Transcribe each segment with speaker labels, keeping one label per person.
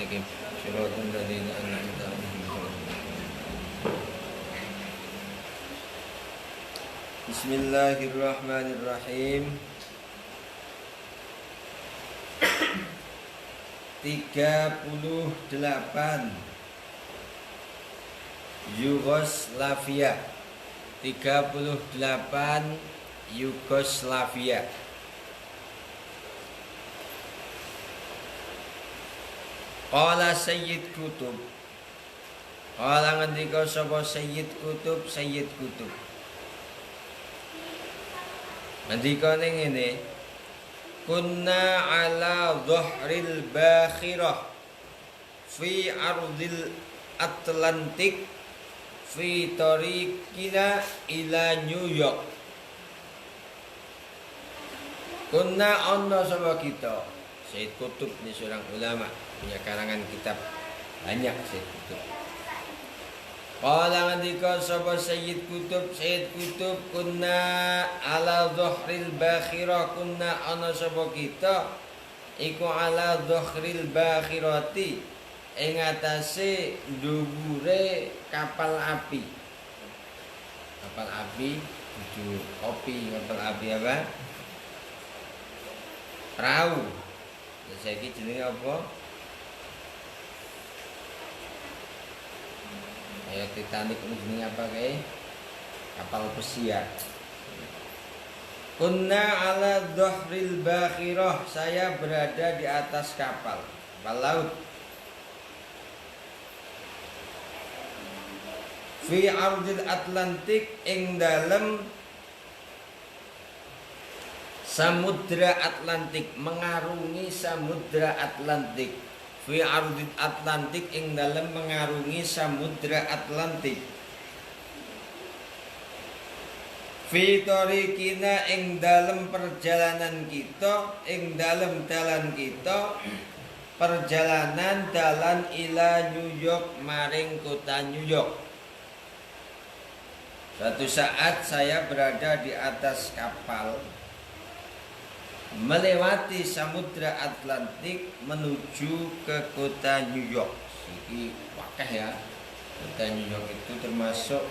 Speaker 1: alaihim siratal ladzina an'amta alaihim. Bismillahirrahmanirrahim. 38 Yugoslavia. 38 Yugoslavia. Qala Sayyid Qutb. Qala ngendika sapa Sayyid Qutb, Sayyid Qutb. Ngendika ning ngene. Kunna ala dhahril bakhirah fi ardil Atlantik fi tariqina ila New York. Kunna anna sapa kita. Sayyid Qutb ini seorang ulama, punya karangan kitab banyak Sayyid Qutb. Qala ngendika sapa Sayyid Qutb, Sayyid Qutb kunna ala dhahril bakhirah, kunna ana sapa kita iku ala dhahril bakhirati ing atase dhuwure kapal api. Kapal api tujuh kopi, kapal api apa? Perahu. Saiki jenenge apa? Ayo Titanic jenenge apa kae? Kapal pesiar. Kunna ala dhahril bakhirah, saya berada di atas kapal laut. Fi ardil Atlantik, ing dalem Samudra Atlantik, mengarungi Samudra Atlantik. Fi ardil Atlantik, ing dalem mengarungi Samudra Atlantik. Fi tariqina, ing dalem perjalanan kita, ing dalem dalan kita, perjalanan dalan ila New York, maring kota New York. Suatu saat saya berada di atas kapal melewati Samudra Atlantik menuju ke kota New York. Iki wakah ya. Kota New York itu termasuk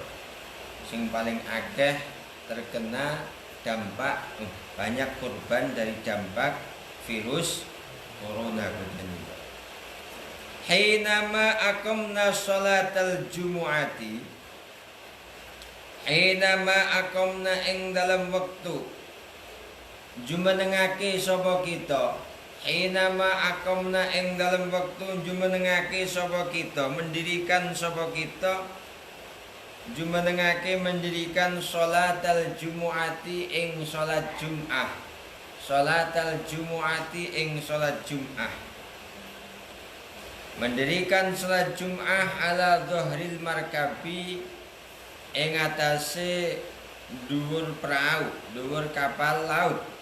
Speaker 1: sing paling akeh terkena dampak banyak korban dari dampak virus corona kota New York. Hinama aqamna sholatal jumu'ati, hinama aqamna ing dalam waktu jumenengake sapa kita, hinama aqamna ing dalam waktu jumenengake sapa kita, mendirikan sapa kita, jumenengake mendirikan sholatal jumu'ati ing salat Jum'ah, sholatal jumu'ati ing salat Jum'ah, mendirikan salat Jum'ah ala dhahril markabi ing atase dhuwur perahu, dhuwur kapal laut.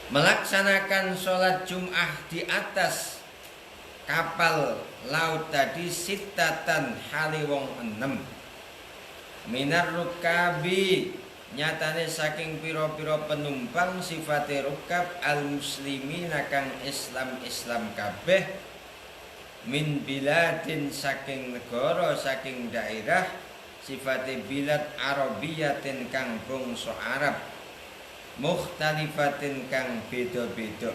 Speaker 1: Melaksanakan sholat Jum'ah di atas kapal laut tadi sitatan hali wong 6. Minar rukabi, nyatane saking piro-piro penumpang, sifate rukab al muslimin kang Islam kabeh, min biladin saking negara, saking daerah, sifate bilad arabiyatin kang bangsa Arab, mukhtalifatin kang beda-beda.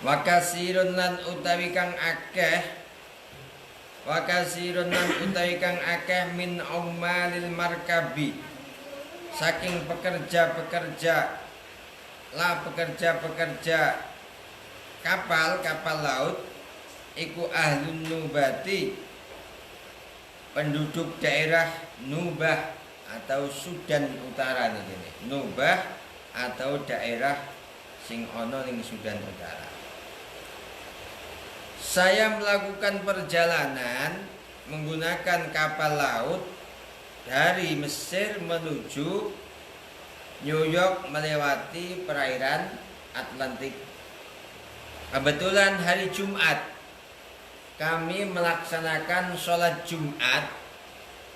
Speaker 1: Wakasirun lan utawi kang akeh, wakasirun lan utawi kang akeh min ummalil markabi, saking pekerja-pekerja kapal laut, iku ahlun nubati, penduduk daerah Nubah atau Sudan Utara nih, Nubah atau daerah sing ana ning Sudan Utara. Saya melakukan perjalanan menggunakan kapal laut dari Mesir menuju New York melewati perairan Atlantik. Kebetulan hari Jumat kami melaksanakan sholat Jumat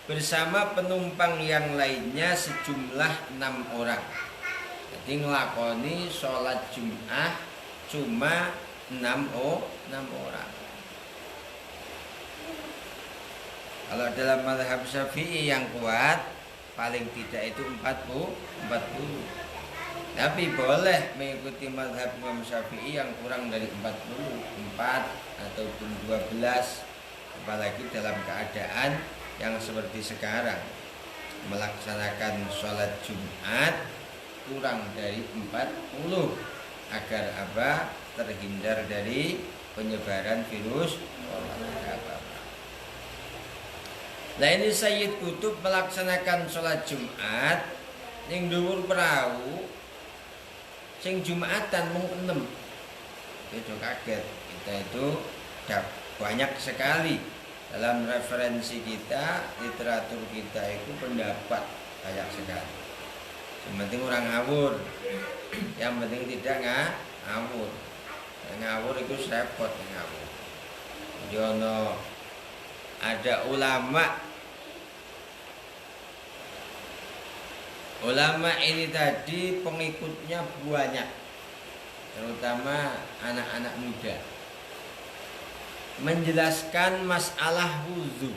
Speaker 1: bersama penumpang yang lainnya sejumlah 6 orang. Jadi ngelakoni sholat Jum'ah cuma 6 orang. Kalau dalam mazhab Syafi'i yang kuat paling tidak itu 40. Tapi boleh mengikuti mazhab Imam Syafi'i yang kurang dari 40, 4 ataupun 12, apalagi dalam keadaan yang seperti sekarang melaksanakan sholat Jumat kurang dari 40 agar apa? Terhindar dari penyebaran virus corona. Nah ini Sayyid Qutb melaksanakan sholat Jumat yang dhuwur perahu sing Jumatan mung 6. Itu kaget. Kita itu banyak sekali dalam referensi kita, literatur kita itu pendapat banyak sekali. Yang penting orang ngawur, yang penting tidak ngawur. Yang ngawur itu repot ngawur. Jono ada ulama ini tadi pengikutnya banyak, terutama anak-anak muda, menjelaskan masalah wudu,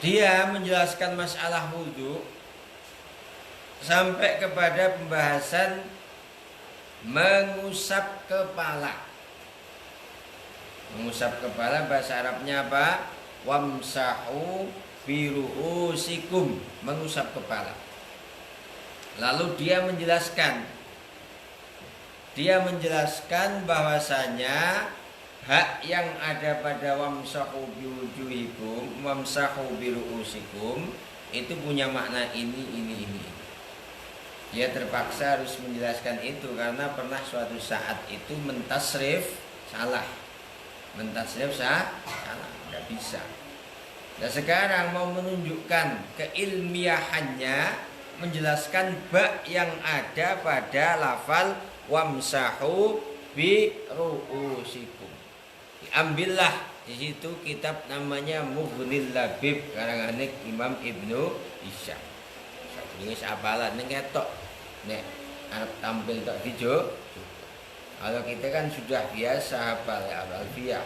Speaker 1: Dia menjelaskan masalah wudu sampai kepada pembahasan mengusap kepala. Mengusap kepala bahasa Arabnya apa? Wamsahu biru'usikum, mengusap kepala. Lalu dia menjelaskan bahwasanya hak yang ada pada wamsahu biwujuhikum, wamsahu biru'usikum itu punya makna ini. Dia terpaksa harus menjelaskan itu karena pernah suatu saat itu mentasrif salah, nggak bisa. Dan sekarang mau menunjukkan keilmiahannya, menjelaskan bak yang ada pada lafal wamsahu bi ru'usikum. Ambillah di situ kitab namanya Mughnil Labib karangan Imam Ibnu Isyam. Ini apalan ning ketok nek arep tampil tok dijo. Kalau kita kan sudah biasa hafal ya Al-Alfiyah.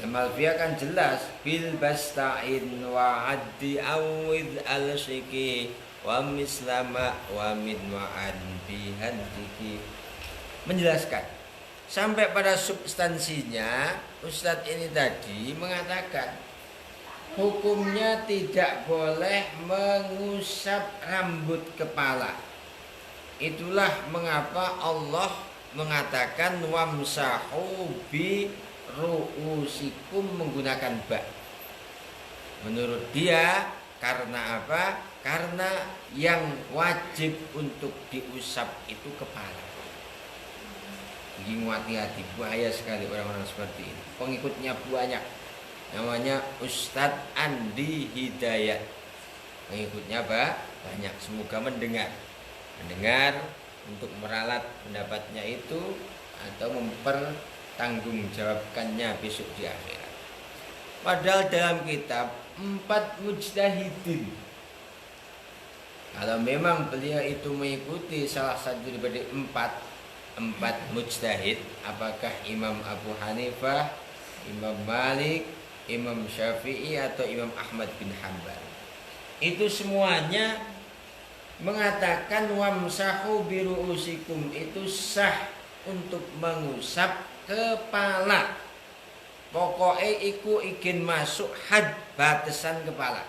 Speaker 1: Al-Alfiyah kan jelas bil basta'in wa addi awid al-syiki wa mislama wa min wa'an bihantiki. Menjelaskan sampai pada substansinya. Ustadz ini tadi mengatakan hukumnya tidak boleh mengusap rambut kepala. Itulah mengapa Allah mengatakan wamsahu bi ru'usikum menggunakan ba. Menurut dia karena apa? Karena yang wajib untuk diusap itu kepala. Jadi hati-hati, bahaya sekali orang-orang seperti ini. Pengikutnya banyak. Namanya Ustadz Andi Hidayat. Pengikutnya banyak. Semoga mendengar untuk meralat pendapatnya itu atau mempertanggungjawabkannya besok di akhirat. Padahal dalam kitab 4 mujtahidin. Kalau memang beliau itu mengikuti salah satu daripada 4 mujtahid, apakah Imam Abu Hanifah, Imam Malik, Imam Syafi'i atau Imam Ahmad bin Hanbal, itu semuanya mengatakan wamsahu biru'usikum itu sah untuk mengusap kepala. Pokoknya iku ingin masuk had batasan kepala.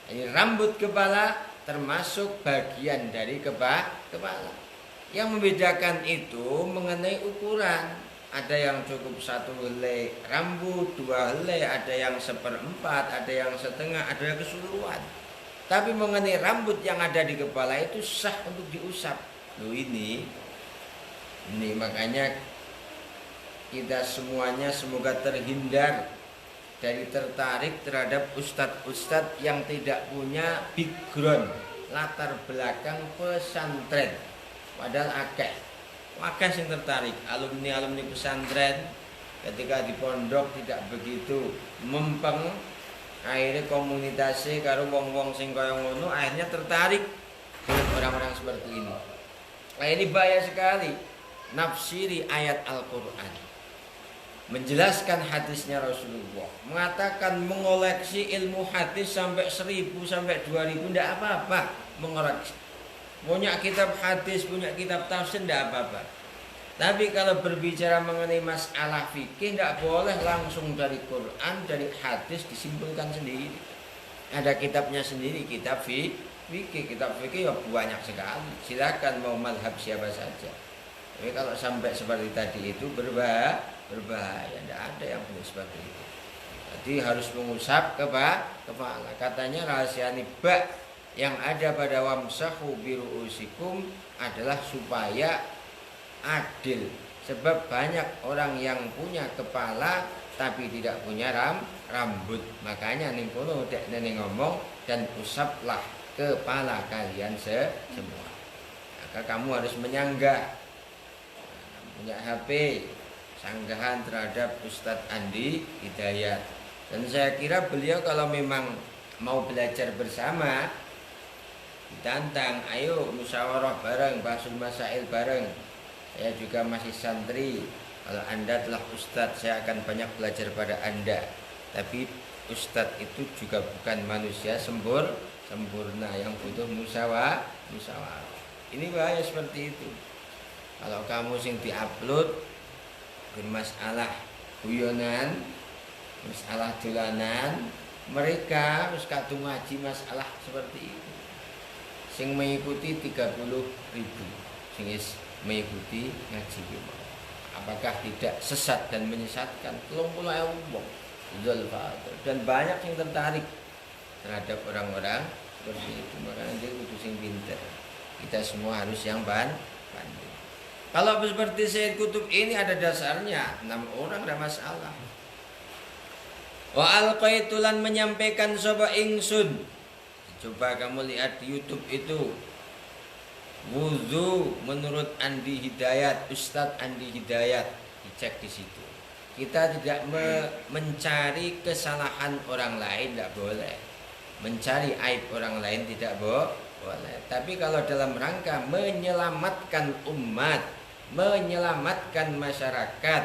Speaker 1: Jadi rambut kepala termasuk bagian dari kepala. Yang membedakan itu mengenai ukuran. Ada yang cukup 1 helai rambut, 2 helai, ada yang 1/4, ada yang setengah, ada yang keseluruhan. Tapi mengenai rambut yang ada di kepala itu sah untuk diusap. Loh ini makanya kita semuanya semoga terhindar dari tertarik terhadap ustadz-ustadz yang tidak punya background, latar belakang pesantren. Padahal akeh yang tertarik alumni pesantren ketika di pondok tidak begitu mempeng, akhirnya komunitasnya karo wong-wong sing kaya ngono akhirnya tertarik dengan orang-orang seperti ini. Nah, ini bahaya sekali. Nafsiri ayat Al-Qur'an, menjelaskan hadisnya Rasulullah, mengatakan mengoleksi ilmu hadis sampai 1000 sampai 2000 tidak apa-apa mengoleksi. Punya kitab hadis, punya kitab tafsir tidak apa-apa. Tapi kalau berbicara mengenai masalah fikih tidak boleh langsung dari Quran, dari hadis disimpulkan sendiri. Ada kitabnya sendiri, kitab fikih. Kitab fikih ya banyak sekali. Silakan mau mazhab siapa saja. Tapi kalau sampai seperti tadi itu berbahaya. Tidak ada yang boleh seperti itu. Jadi harus mengusap kepala. Katanya rahasia nibak yang ada pada wamsahu biruusikum adalah supaya adil. Sebab banyak orang yang punya kepala tapi tidak punya rambut. Makanya ning kono dek nene ngomong dan usaplah kepala kalian semua. Maka kamu harus menyanggah. Punya HP sanggahan terhadap Ustadz Andi Hidayat. Dan saya kira beliau kalau memang mau belajar bersama, ditantang, ayo musyawarah bareng, bahasul masail bareng. Saya juga masih santri. Kalau Anda telah Ustadz, saya akan banyak belajar pada Anda. Tapi Ustadz itu juga bukan manusia sempurna yang butuh musyawarah. Ini bahaya seperti itu. Kalau kamu sing diupload bermasalah guyonan, masalah dolanan, mereka wis kadung ngaji masalah seperti itu. Sing mengikuti 30.000, sing mengikuti ngaji itu. Apakah tidak sesat dan menyesatkan? 30.000 wong. Dan banyak yang tertarik terhadap orang-orang seperti itu. Makanya dia kudu sing pinter. Kita semua harus yang pandai. Kalau seperti Sayyid Qutb ini ada dasarnya, 6 orang ada masalah. Wa alqaitulan menyampaikan sapa ingsun. Coba kamu lihat di YouTube itu. Wudu menurut Andi Hidayat, Ustadz Andi Hidayat, dicek di situ. Kita tidak mencari kesalahan orang lain, tidak boleh. Mencari aib orang lain tidak boleh. Tapi kalau dalam rangka menyelamatkan umat, menyelamatkan masyarakat,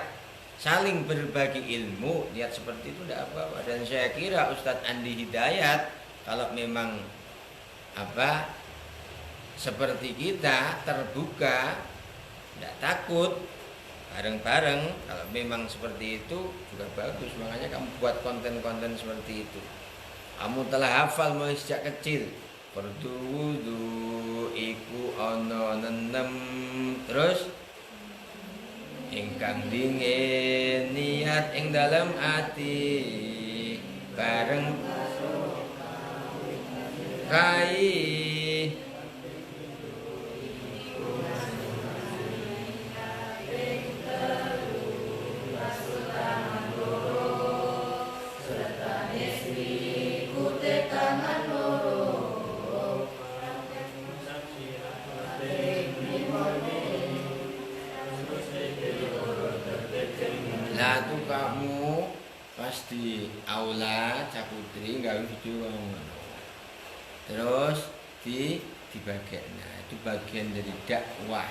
Speaker 1: saling berbagi ilmu, lihat seperti itu tidak apa-apa. Dan saya kira Ustadz Andi Hidayat kalau memang seperti kita terbuka, tidak takut, bareng-bareng, kalau memang seperti itu juga bagus. Makanya kamu buat konten-konten seperti itu. Kamu telah hafal mulai sejak kecil. Fardu wudu iku ana 6, terus ingkang dingin niat ing dalam ati bareng kai tuh kamu pasti aula Caputri gawe video terus dibagian. Nah, itu bagian dari dakwah.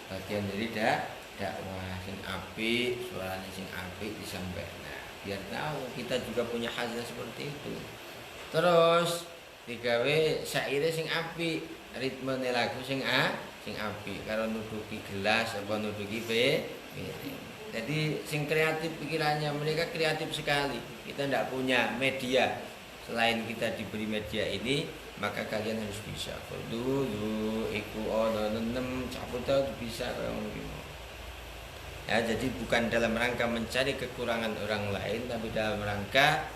Speaker 1: Bagian dari dakwah sing apik, suaranya sing apik disampaikan. Nah, biar tahu kita juga punya hasil seperti itu. Terus digawe syaire sing apik, ritmene lagu sing apik karo nuduki gelas apa nuduki piring. Jadi sing kreatif pikirannya, mereka kreatif sekali. Kita tidak punya media. Selain kita diberi media ini, maka kalian harus bisa. Dulu iku ono 6 caputa bisa ya, jadi bukan dalam rangka mencari kekurangan orang lain, tapi dalam rangka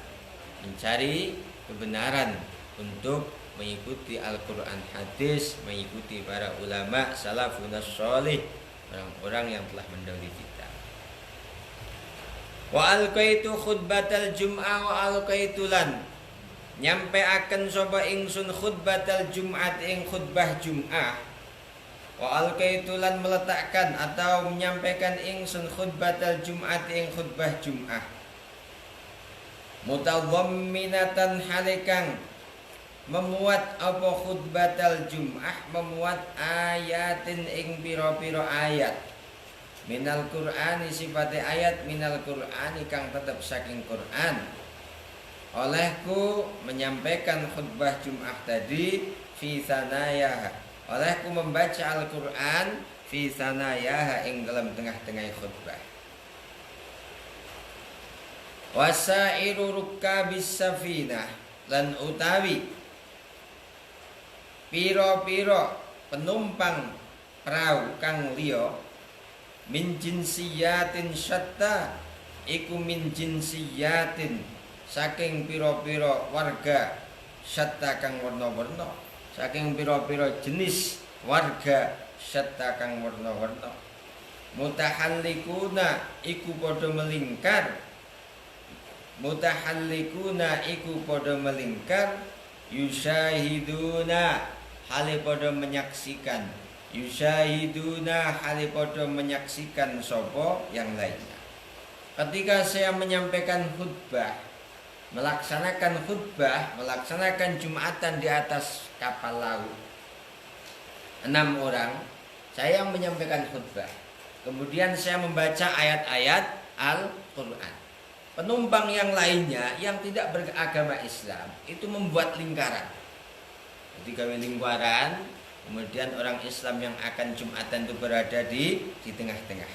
Speaker 1: mencari kebenaran untuk mengikuti Al-Quran hadis, mengikuti para ulama salafun sholih, orang-orang yang telah mendahului kita. Wa alqaitu khutbatal jum'ah wa alqaitulan nyampe akan sapa ingsun khutbatal jum'at ing khutbah jum'ah. Wa alqaitulan meletakkan atau menyampaikan ingsun khutbatal jum'at ing khutbah jum'ah. mutadhamminatan halikang memuat apa khutbatal jum'ah memuat ayatin ing pira-pira ayat minal Qur'ani sifate ayat minal Qur'ani kang tetep saking Qur'an. Olehku menyampaikan khutbah Jum'ah tadi fi sanayaha. Olehku membaca Al-Qur'an fi sanayaha ing dalam tengah-tengah khutbah. Wasairu rukkabis safinah lan utawi piro-piro penumpang perahu kang liya min jinsiyatin syatta iku min jinsiyatin saking piro-piro warga syatta kang warna-warna saking piro-piro jenis warga syatta kang warna-warna mutahallikuna iku padha melingkar mutahallikuna iku padha melingkar yusyahiduna hale padha menyaksikan yusyahiduna hale padha menyaksikan sapa yang lainnya. Ketika saya menyampaikan khutbah, melaksanakan khutbah, melaksanakan Jumatan di atas kapal laut 6 orang, saya yang menyampaikan khutbah. Kemudian saya membaca ayat-ayat Al-Qur'an. Penumpang yang lainnya yang tidak beragama Islam itu membuat lingkaran. Jadi gawe lingkaran, kemudian orang Islam yang akan Jumatan itu berada di tengah-tengah.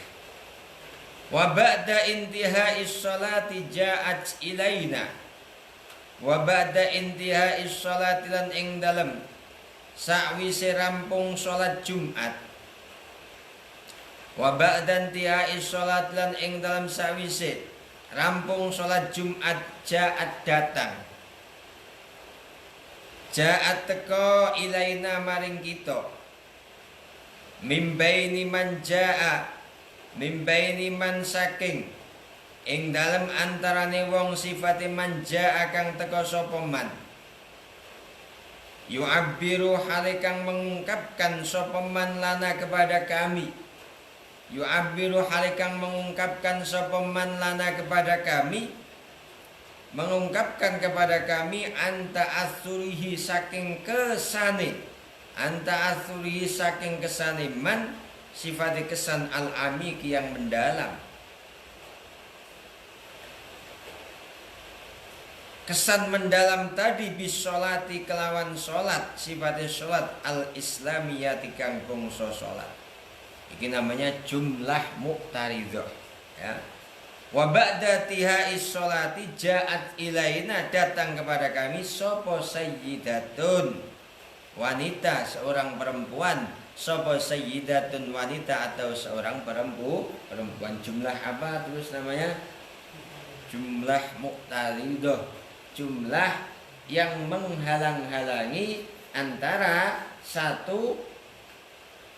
Speaker 1: Wa ba'da intihai sholati ja'at ilaina. Wa ba'da intihai sholati lan ing dalem sakwise rampung salat Jumat. Wa ba'da intihai sholat lan ing dalem sakwise rampung sholat Jumat ja'at datang. Ja'at teko ilaina maring kita. Mimbaini man ja'a mimbaini man saking ing dalem antarane wong sifate man ja'a kang teko sapa man. Yu'abbiru hale kang mengungkapkan sapa man lana kepada kami. Yu'abbiru halikang mengungkapkan sapa man lana kepada kami, mengungkapkan kepada kami anta asurihi saking kesane, anta asurihi saking kesane man sifat kesan al-amiki yang mendalam. Kesan mendalam tadi bisolati kelawan solat sifatnya solat al-islamiyati kang bangsa solat. Ini namanya jumlah muqtaridhah ya. Wa ba'da tihai sholati ja'at ilaina datang kepada kami sapa sayyidatun wanita seorang perempuan sapa sayyidatun wanita atau seorang perempuan jumlah apa terus namanya jumlah muqtaridhah jumlah yang menghalang-halangi antara satu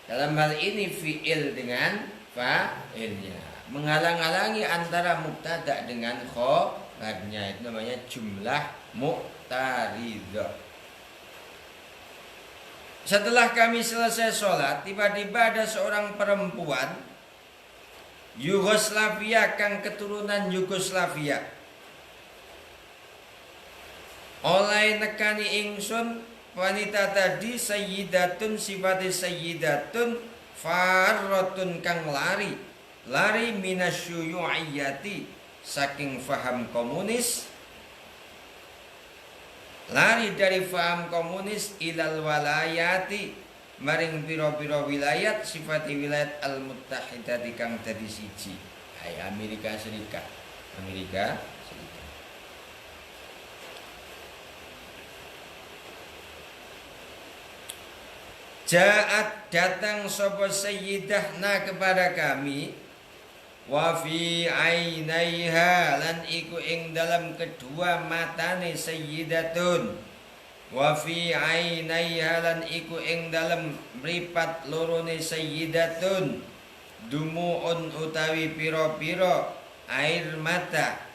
Speaker 1: dalam hal ini fi'il dengan fa'ilnya menghalang-halangi antara mubtada dengan khabarnya, itu namanya jumlah muqtaridhah. Setelah kami selesai sholat, tiba-tiba ada seorang perempuan Yugoslavia kang keturunan Yugoslavia oleh nekani ingsun wanita tadi sayyidatun sifati sayyidatun farratun kang lari minasyuyu'iyati saking faham komunis, lari dari faham komunis ilal walayati maring pira-pira wilayat sifati wilayat al-muttahidati kang dadi siji ay Amerika Serikat. Ja'at datang sapa sayyidahna kepada kami wa fi ainaiha lan iku ing dalam kedua matane sayyidatun wa fi ainaiha lan iku ing dalam mripat lorone sayyidatun dumu'un utawi pira-pira air mata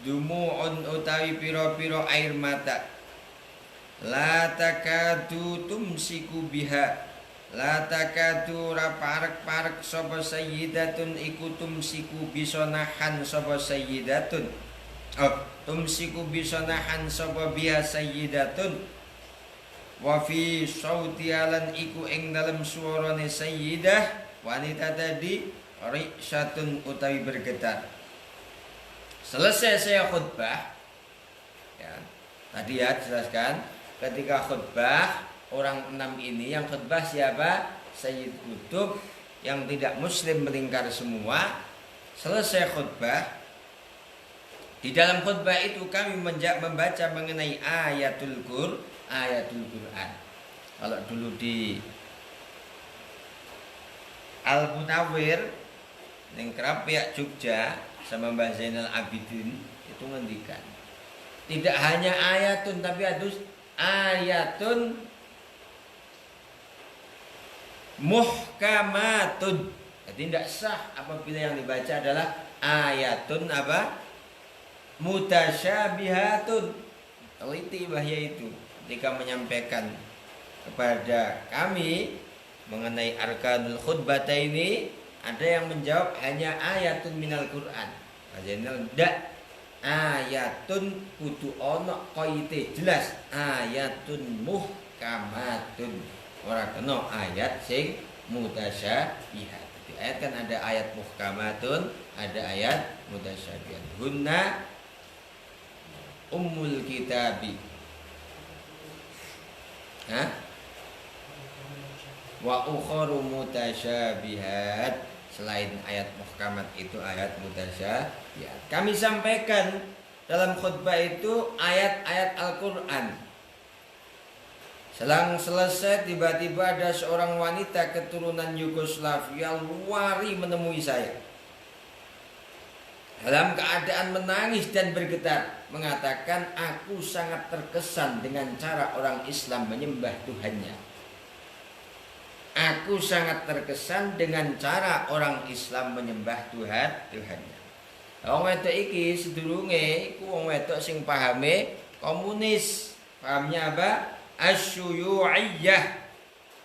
Speaker 1: dumu'un utawi pira-pira air mata la takadu tumsiku biha la takadu ra parek-parek sapa sayyidatun iku tumsiku bisa nahan sapa sayyidatun tumsiku bisa nahan sapa biha sayyidatun wa fi sautialan iku ing dalam suarane sayyidah wanita tadi ri'satun utawi bergetar. Selesai saya khutbah ya, tadi ya jelaskan ketika khutbah orang 6 ini yang khutbah siapa? Sayyid Qutb yang tidak muslim melingkar semua. Selesai khutbah, di dalam khutbah itu kami membaca mengenai ayatul Quran. Kalau dulu di Al-Munawwir ning Krapyak Jogja sama Mbah Zainal Abidin itu ngendikan tidak hanya ayatun tapi harus ayatun muhkamatun. Jadi tidak sah apabila yang dibaca adalah ayatun apa? Mutasyabihatun. Teliti bahaya itu ketika menyampaikan kepada kami mengenai arkanul khutbah ini, ada yang menjawab hanya ayatun minal Quran. Maksudnya ndak ayatun kudu ono qaite jelas ayatun muhkamatun. Ora kena ayat sing mutasyabihat. Di ayat kan ada ayat muhkamatun, ada ayat mutasyabihat. Hunna ummul kitabi. Wa ukharu mutasyabihat. Selain ayat muhkamat itu ayat mutasyabihat. Kami sampaikan dalam khutbah itu ayat-ayat Al-Qur'an. Selang selesai tiba-tiba ada seorang wanita keturunan Yugoslavia lari menemui saya. Dalam keadaan menangis dan bergetar, mengatakan aku sangat terkesan dengan cara orang Islam menyembah Tuhannya. Aku sangat terkesan dengan cara orang Islam menyembah Tuhannya. Wong wedok iki sedurunge iku wong wedok sing pahame komunis. Pahamnya apa? Asyuyu'iyah.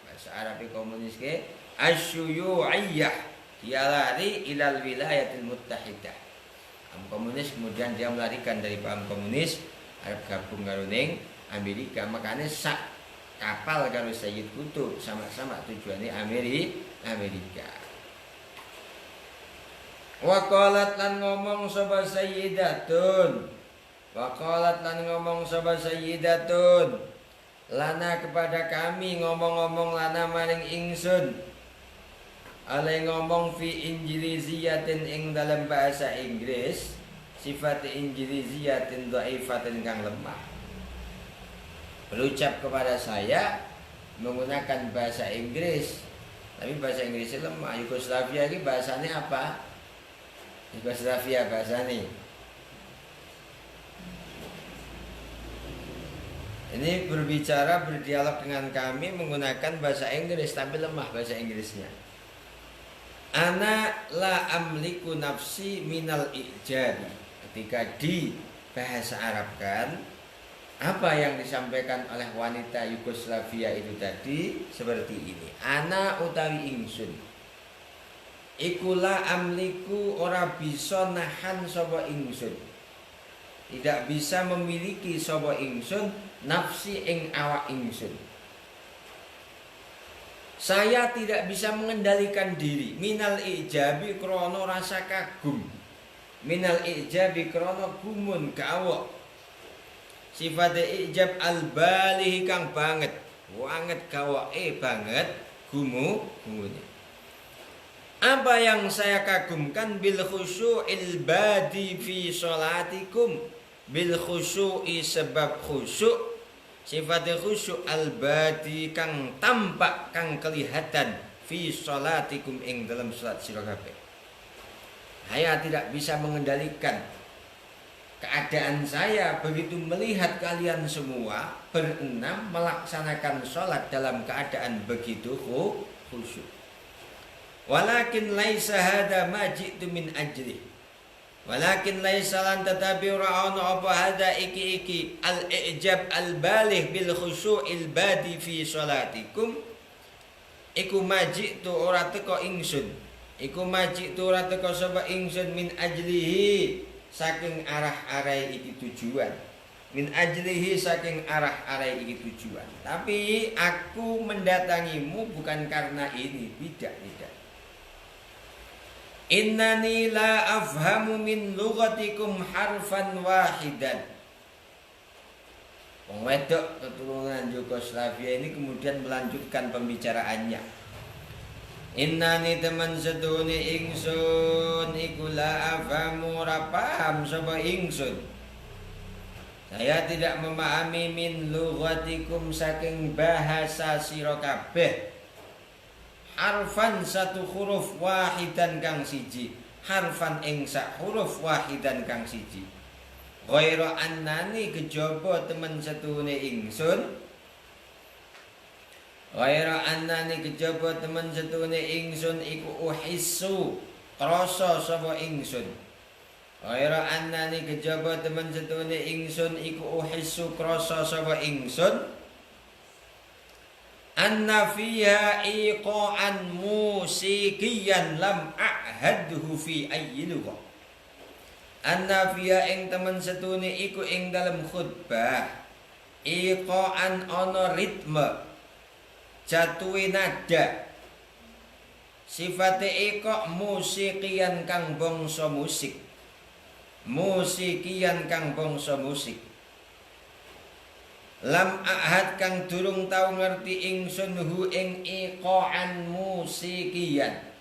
Speaker 1: Bahasa Arab komunis ke asyuyu'iyah. Dia lari ilal wilayatil muttahidah. Komunis kemudian dia melarikan dari paham komunis, Arab gabung karo ning Amerika. Makanya sak kapal karo Sayyid Qutb sama-sama tujuannya Amerika. Wa qalat lan ngomong sapa sayyidatun. Wa qalat lan ngomong sapa sayyidatun. Lana kepada kami ngomong-ngomong lana maring ingsun. Ale ngomong fi injiliziyatin ing dalam bahasa Inggris. Sifat injiliziyatin dhaifatin kang lemah. Berucap kepada saya menggunakan bahasa Inggris. Tapi bahasa Inggrisnya lemah. Yugoslavia ini bahasanya apa? Yugoslavia bahasanya ini berbicara, berdialog dengan kami menggunakan bahasa Inggris tapi lemah bahasa Inggrisnya. Ana la amliku nafsi minal ijabi. Ketika di bahasa Arabkan apa yang disampaikan oleh wanita Yugoslavia itu tadi seperti ini. Ana utawi ingsun iku la amliku ora bisa nahan sapa ingsun. Tidak bisa memiliki sapa ingsun nafsi ing awak ingsun. Saya tidak bisa mengendalikan diri. Minal ijabi krono rasa kagum. Minal ijabi krono gumun kawok. Sifat ijab al-balih kang banget. Wanget kawok banget gumune. Apa yang saya kagumkan bil khusyu'il badi fi sholatikum. Bil khusyu'i sebab khusyuk. Sifat khusyuk al-badi kang tampak kang kelihatan fi sholatikum ing dalam salat sira kabeh. Saya tidak bisa mengendalikan keadaan saya begitu melihat kalian semua berenam melaksanakan sholat dalam keadaan begitu khusyuk. Walakin laisa hada ma ji'tu min ajli. Walakin laisa lan tetapi ora ana apa hada iki al-ijab al-balih bil khusyu'il badi fi sholatikum. Iku maji'tu ora teko ingsun. Iku maji'tu ora teko sapa ingsun min ajlihi saking arah-arah iki tujuan. Min ajlihi saking arah-arah iki tujuan. Tapi aku mendatangimu bukan karena ini, tidak. Innani la afhamu min lughatikum harfan wahidan. Wong wedok keturunan Yugoslavia ini kemudian melanjutkan pembicaraannya. Innani teman sedune ingsun iku la afhamu ora paham sapa ingsun. Saya tidak memahami min lughatikum saking bahasa sira kabeh. Harfan satu huruf wahidan kang siji. Harfan ing sak huruf wahidan kang siji. Ghaira annani kejaba temen setune ingsun. Ghaira annani kejaba temen setune ingsun iku uhissu krasa sapa ingsun. Ghaira annani kejaba temen setune ingsun iku uhissu krasa sapa ingsun. Anna fiha iqa'an musikiyan lam a'hadhu fi ayyi lughah. Anna fiha ing temen setune iku ing dalem khutbah iqa'an ana ritme jatuhe nada. Sifate iqa' musikiyan kang bangsa musik. Musikiyan kang bangsa musik. Lam ahad kang durung tau ngerti ingsun hu ing iqa'an musikiyan.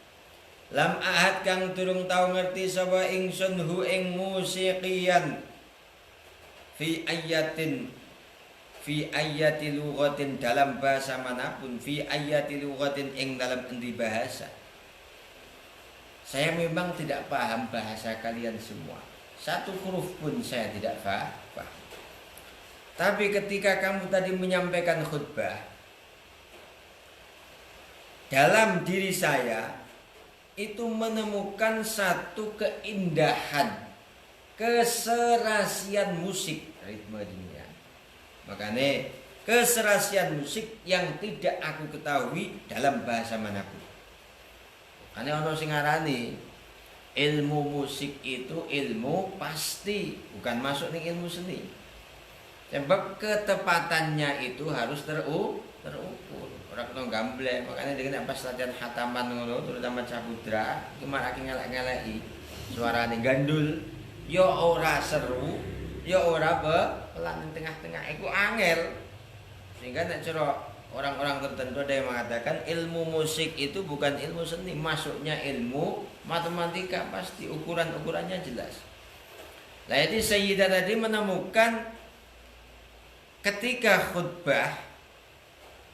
Speaker 1: Lam ahad kang durung tau ngerti sapa ingsun hu ing musikiyan. Fi ayati lughatin dalam bahasa manapun. Fi ayati lughatin ing dalam endi bahasa. Saya memang tidak paham bahasa kalian semua. Satu huruf pun saya tidak paham. Tapi ketika kamu tadi menyampaikan khutbah, dalam diri saya itu menemukan satu keindahan, keserasian musik ritme dunia. Makanya keserasian musik yang tidak aku ketahui dalam bahasa manapun. Karena ono sing ngarani ilmu musik itu ilmu pasti, bukan masuk ning ilmu seni. Sebab ketepatannya itu harus terukur. Orang kena gamble, makanya dia pas latihan hataman ngono, terutama Capudra, kemarin ngelak-ngelaki suarane gandul, yo ora seru, yo ora pelan tengah-tengah, iku angel. Sehingga nek cara orang-orang tertentu ada yang mengatakan ilmu musik itu bukan ilmu seni, masuknya ilmu matematika, pasti ukuran-ukurannya jelas. Nah, jadi Sayyidah tadi menemukan ketika khutbah,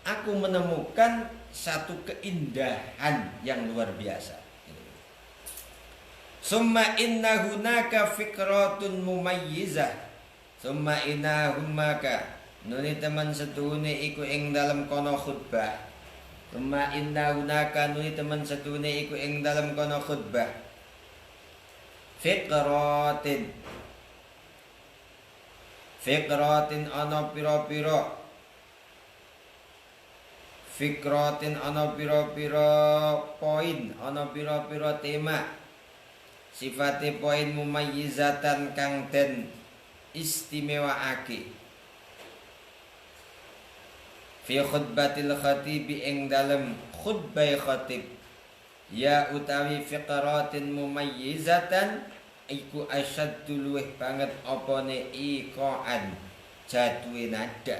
Speaker 1: aku menemukan satu keindahan yang luar biasa. Summa inna hunaka fikratun mumayyizah. Summa inna humaka nuni teman setune iku ing dalam kono khutbah. Summa inna hunaka nuni teman setune iku ing dalam kono khutbah. Fikratin ana pira-pira. Fikratin ana pira-pira poin, ana pira-pira tema. Sifate poin mumayyizatan kang den istimewaake. Fi khutbatil khatib ing dalem khutbah khatib. Ya utawi fikratin mumayyizatan iku asyaddu luweh banget opone iqa'an jatuhe nada.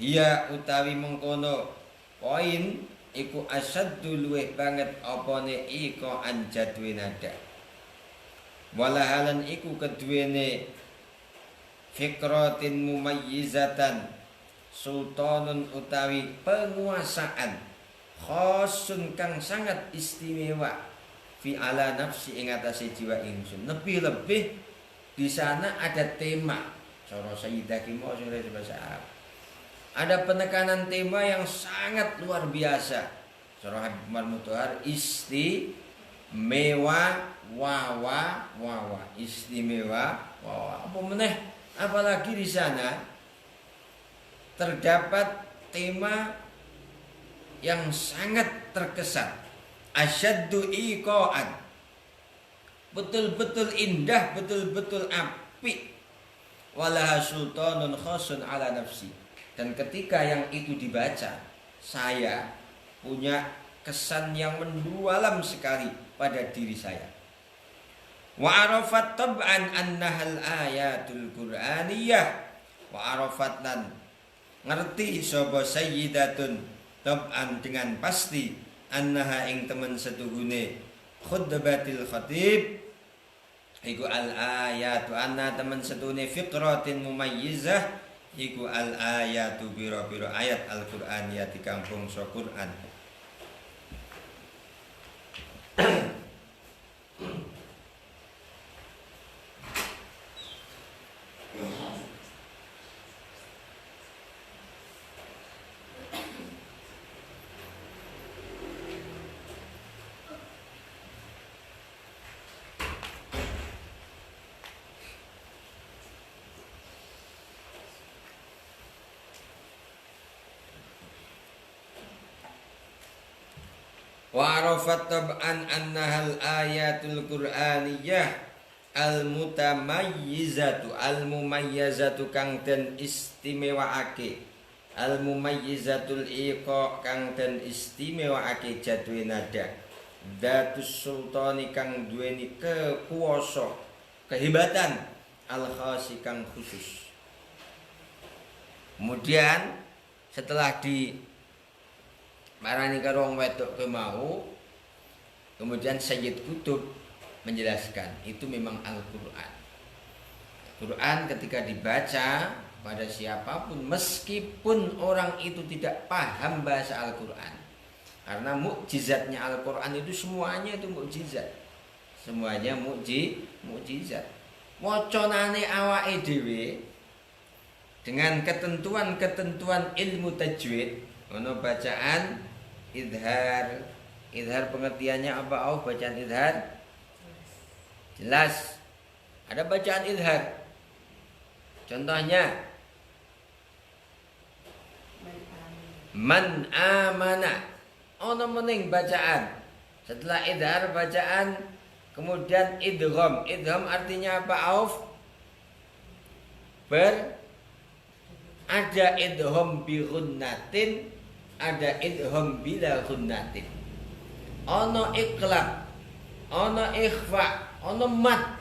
Speaker 1: Ya utawi mengkono poin iku asyaddu luweh banget opone iqa'an jatuhe nada. Walahalan iku keduwene fikratin mumayyizatan sultanun utawi penguasaan khosun kang sangat istimewa fi ala nafsi ing atase jiwa ingsun. Lebih-lebih di sana ada tema. Cara Sayyidah Kimo sing bahasa Arab. Ada penekanan tema yang sangat luar biasa. Cara Habib Umar Mutahar istimewa wawa istimewa wawa. Apa meneh apalagi di sana terdapat tema yang sangat terkesan. Asyaddu iqa'an betul-betul indah, betul-betul apik. Walaha sultanun khosun ala nafsi. Dan ketika yang itu dibaca, saya punya kesan yang mendalam sekali pada diri saya. Wa arafat tab'an annahal ayatul qur'aniyah. Wa arafat dan ngerti sapa sayyidatun tab'an dengan pasti annaha ing temen setuhune khutbatil khatib iku al ayatu anna temen setuhune fiqratin mumayyizah iku al ayatu biro-biro ayat al-Qur'aniyah kang bangsa Qur'an. Wa arafat tab'an annahal ayatul qur'aniyah al-mutamayyizatu al-mumayyazatu kang den istimewaake al-mumayyizatul iqa kang den istimewaake jadwe nada datus sultani kang duweni kekuwasa kehebatan al-khasi kang khusus. Kemudian setelah di marani karo wong wedok kemau, kemudian Sayyid Qutb menjelaskan itu memang Al-Qur'an. Quran ketika dibaca pada siapapun meskipun orang itu tidak paham bahasa Al-Qur'an. Karena mukjizatnya Al-Qur'an itu semuanya itu mukjizat. Semuanya mukjizat. Wacanane awake dhewe dengan ketentuan-ketentuan ilmu tajwid, ono bacaan idhar. Idhar pengertiannya apa? Oh, bacaan idhar jelas. Ada bacaan idhar. Contohnya man amana. Ono mening bacaan. Setelah idhar bacaan kemudian idgham. Idgham artinya apa? Auf. Ada idgham bi ghunnatin, ada idgham bila ghunnatin. Ono iqlab, ono ikhfa, ono mat.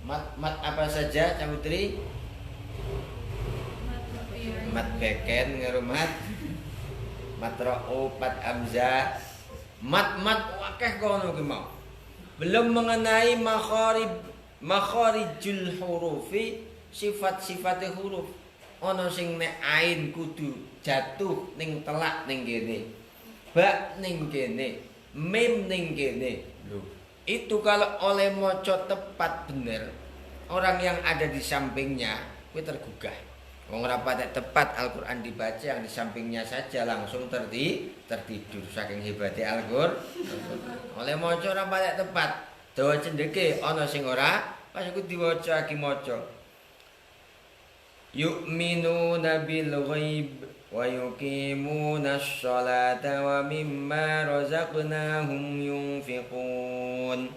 Speaker 1: Mat apa saja, Cak Putri? Mat beken ngerumat. Mat ra'u, mat amzah. Mat wakeh kono ki mau. Belum mengenai makharijul hurufi, sifat-sifate huruf. Ono sing nek ain kudu jatuh ning telak ning kene. Ba ning kene, mim ning kene. Lho, itu kalau oleh maca tepat bener, orang yang ada di sampingnya kuwi tergugah. Wong ora patek tepat Al-Qur'an dibaca, yang di sampingnya saja langsung tertidur saking hebatnya Al-Qur'an. Oleh maca ora patek tepat, dawa cendeke ana sing ora pas iku diwaca iki maca. Yu'minuna bil ghaib wa yuqimuna sholata wa mimma razaqnahum yunfiqun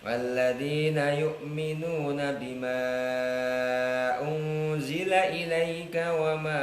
Speaker 1: walladzina yu'minuna bima unzila ilaika wa ma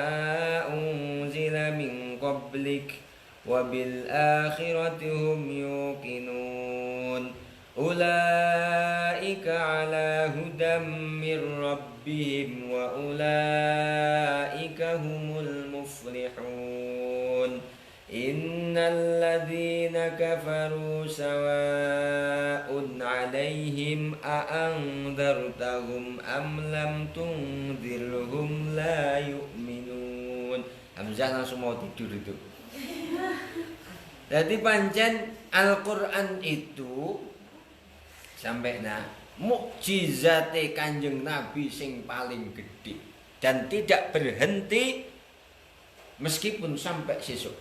Speaker 1: unzila min qablik wa bil akhirati hum yuqinun ulaika ala hudam mir rabbihim wa ulaika humul muflihun innal ladzina kafaru sawa'un 'alaihim a anzartahum am lam tunzirhum la yu'minun. Hamzah langsung mau tidur itu. Jadi pancen Al-Qur'an itu sampai mukjizate Kanjeng Nabi sing paling gede dan tidak berhenti meskipun sampai sesuk.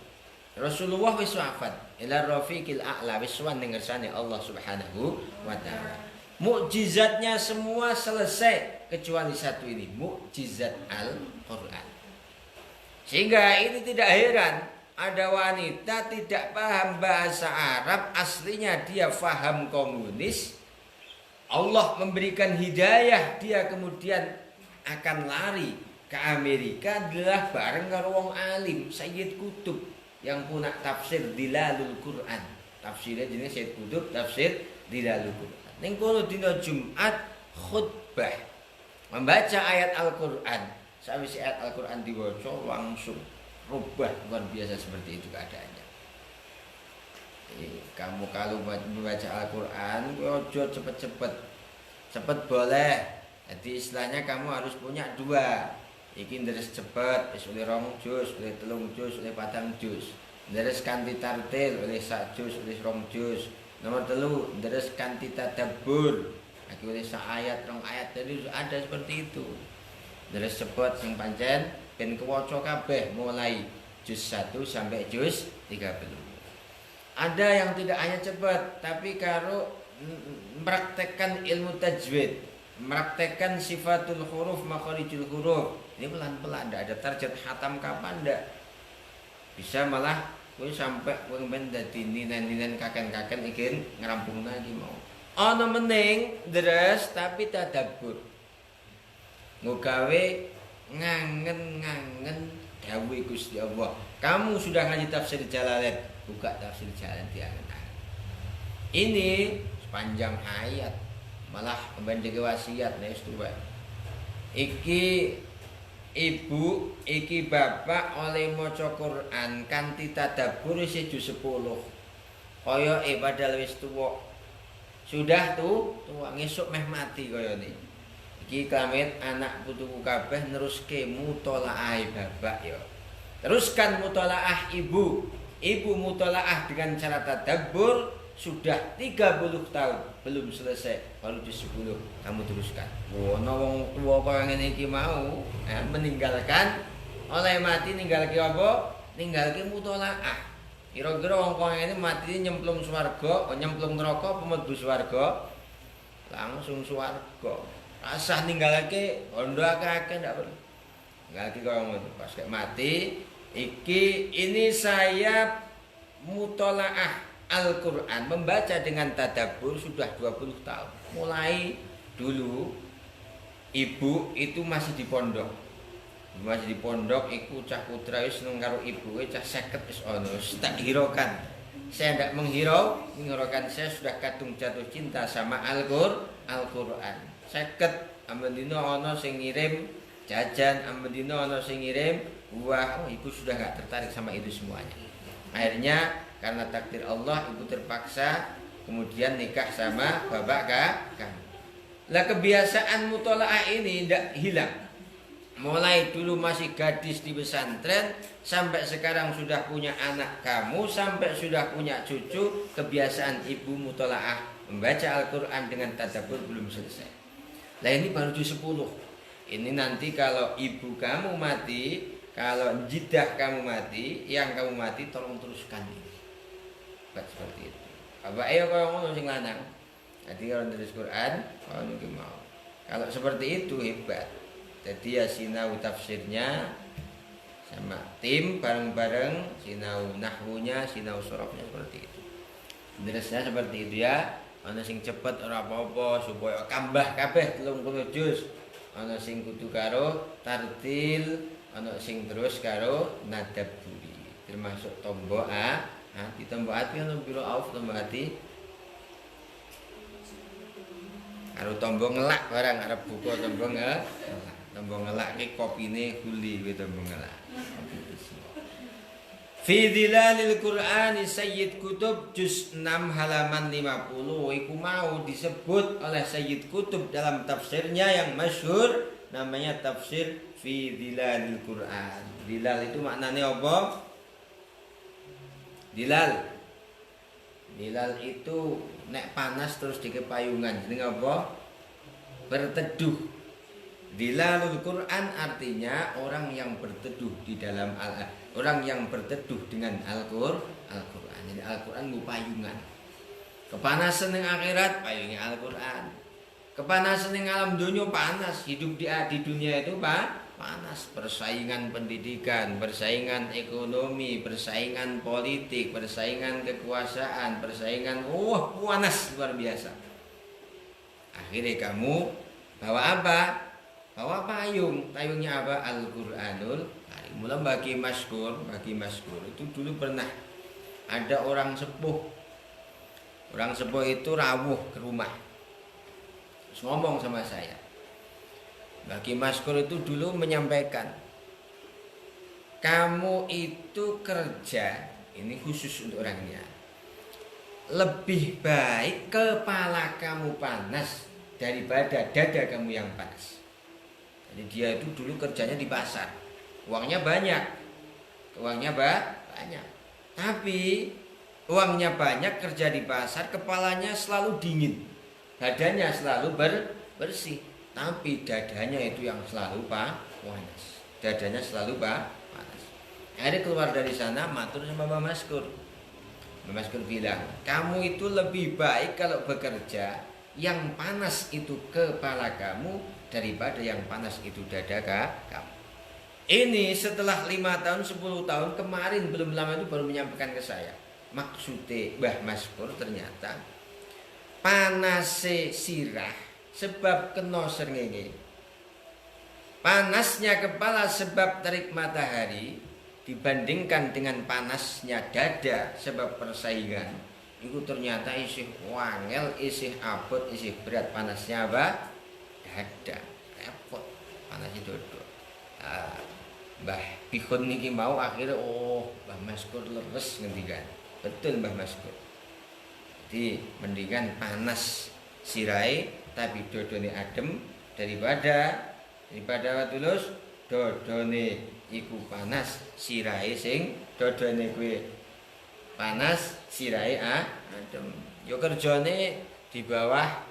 Speaker 1: Rasulullah wis wafat ila rafiqil a'la wis ning ngersane Allah Subhanahu wa taala. Mukjizatnya semua selesai kecuali satu ini, mukjizat Al-Qur'an. Sehingga ini tidak heran ada wanita tidak paham bahasa Arab, aslinya dia paham komunis, Allah memberikan hidayah, dia kemudian akan lari ke Amerika adalah bareng karo wong alim Sayyid Qutb yang punya tafsir Dilalul Quran. Tafsirnya jenis Sayyid Qutb tafsir Dilalul Quran. Ning kono dina Jumat khutbah membaca ayat Al-Qur'an. Sawise ayat Al-Qur'an diwaca langsung rubah luar biasa seperti itu keadaannya. Kamu kalau membaca Al-Quran ojo cepet-cepet. Cepet boleh. Jadi istilahnya kamu harus punya dua. Iki deres cepet, wis oleh 2 juz, oleh 3 juz, oleh 4 juz. Deres kanthi tartil, oleh 1 juz, oleh 2 juz. Nomor 3, deres kanthi tadabbur. Iki oleh 1 ayat, 2 ayat. Jadi ada seperti itu. Deres cepet sing pancen ben kewaca kabeh mulai juz 1 sampai juz 30. Ada yang tidak hanya cepat, tapi kalau mempraktekkan ilmu tajwid, mempraktekkan sifatul huruf, makharijul huruf, ini pelan-pelan, tidak ada target hatam kapan, tidak bisa malah kowe sampai kowe men dadi ninen-ninen kaken-kaken ingin ngerampung lagi mau. Ana meneng deres tapi tadabbur. Ngogawe ngangen-ngangen dawuh Gusti Allah. Kamu sudah ngaji tafsir Jalalain, buka tafsir Jalalain di angan-angan. Ini sepanjang ayat, malah membanding wasiat nek tuwa. Iki ibu, iki bapak oleh maca Quran kanthi tadabbur isih juz 10. Kaya padahal wis tuwa. Sudah tua ngesuk meh mati kaya ni. Iki kamit anak putuku kabeh neruske mutolaah bapak ya. Teruskan mutolaah ibu. Ibu mutolaah dengan cara tadabbur sudah 30 tahun belum selesai, baru di 10 kamu teruskan. Ono wong tuwa kaya ngene iki mau meninggalkan oleh mati ninggalke apa? Ninggalke mutolaah. Kira-kira wong kaya ngene mati nyemplung swarga, nyemplung neraka apa mlebu swarga? Langsung swarga. Asah ninggalake ondo akeh ndak perlu. Ninggalake kaya ngono pas kayak mati ini saya mutolaah Al-Quran membaca dengan tadabbur sudah 20 tahun. Mulai dulu ibu itu masih di pondok. Masih di pondok iku cah putra wis seneng karo ibuke cah 50 wis ono. Tak hiraukan. Saya tidak menghiraukan saya sudah kadung jatuh cinta sama Al-Quran. 50 ambendino ono sing ngirim jajan, ambendino ono sing ngirim buah. Ibu sudah enggak tertarik sama itu semuanya. Akhirnya karena takdir Allah ibu terpaksa kemudian nikah sama bapak kamu. Lah kebiasaan mutolaah ini tidak hilang. Mulai dulu masih gadis di pesantren sampai sekarang sudah punya anak kamu, sampai sudah punya cucu, kebiasaan ibu mutolaah membaca Al-Quran dengan tadabbur belum selesai. Lah ini baru juz 10. Ini nanti kalau ibu kamu mati, kalau jidah kamu mati, yang kamu mati tolong teruskan ini. Seperti itu. Apa ayo kaya ngono sing lanang. Jadi kalau terus Quran, kalau mungkin mau. Kalau seperti itu hebat. Jadi ya sinau tafsirnya sama tim bareng-bareng, sinau nahwunya, sinau sorofnya seperti itu. Derasnya seperti itu ya. Ana sing cepet ora apa-apa supaya kambah kabeh 30 juz. Ana sing kudu karo tartil, ana sing terus karo nadabburi. Termasuk tombok hati, tombok hati ana piro auf tombok hati. Karo tombok ngelak barang arep buka tombok ngelak. Tombok ngelak ki kopine guli kuwi tombok ngelak. Fi Dilalil Qur'ani Sayyid Qutb juz 6 halaman 50 iku mau disebut oleh Sayyid Qutb dalam tafsirnya yang masyhur namanya tafsir Fi Dilalil Qur'an. Dilal itu maknanya apa? Dilal itu nek panas terus dikepayungan jenenge apa? Berteduh. Dilalul Quran artinya orang yang berteduh di dalam orang yang berteduh dengan Al-Quran. Jadi Al-Quran itu payungan. Kepanasan yang akhirat payungnya Al-Quran. Kepanasan yang alam dunia panas. Hidup di dunia itu panas. Persaingan pendidikan, persaingan ekonomi, persaingan politik, persaingan kekuasaan, persaingan panas luar biasa. Akhirnya kamu bawa apa? Bawa payung. Payungnya apa? Al-Qur'anul Karim. Mula bagi Maskur itu dulu pernah ada orang sepuh. Orang sepuh itu rawuh ke rumah. Terus ngomong sama saya. Bagi Maskur itu dulu menyampaikan, kamu itu kerja, ini khusus untuk orangnya, lebih baik kepala kamu panas daripada dada kamu yang panas. Jadi dia itu dulu kerjanya di pasar, uangnya banyak, banyak. Tapi uangnya banyak, kerja di pasar, kepalanya selalu dingin, badannya selalu bersih, tapi dadanya itu yang selalu panas. Dadanya selalu panas. Akhirnya keluar dari sana, matur sama Mbak Maskur. Mbak Maskur bilang, kamu itu lebih baik kalau bekerja yang panas itu kepala kamu daripada yang panas itu dada kamu. Ini setelah 5 tahun, 10 tahun, kemarin belum lama itu baru menyampaikan ke saya. Maksudnya Mbah Maskur ternyata panase sirah sebab kena srengenge. Panasnya kepala sebab terik matahari dibandingkan dengan panasnya dada sebab persaingan. Itu ternyata isih wangel, isih abot, isih berat. Panasnya apa? Dada. Repot. Panasnya dodo. Mbah Bihun niki mau akhirnya Mbah Maskur leres ngendikan. Betul Mbah Maskur. Jadi mendingan panas sirai tapi dodone adem daripada tulus dodone iku panas sirai sing dodone kuwi panas sirai adem. Yo kerjane di bawah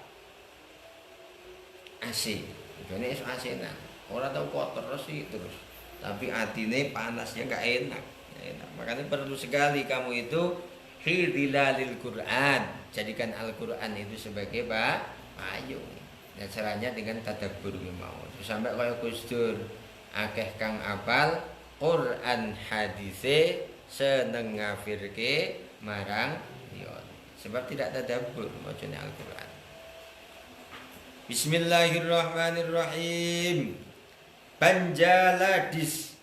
Speaker 1: AC. Kerjane AC nah. Ora tau kotor terus. Tapi atine panasnya enggak enak. Makanya perlu sekali kamu itu hidilalil Quran. Jadikan Al-Quran itu sebagai payung. Dan caranya dengan tadabbur mau. Sampai kaya Gus Dur akeh kang apal Quran hadise seneng ngafirke marang liya. Sebab tidak tadabbur macane Al-Quran. Bismillahirrahmanirrahim. Banjaladis.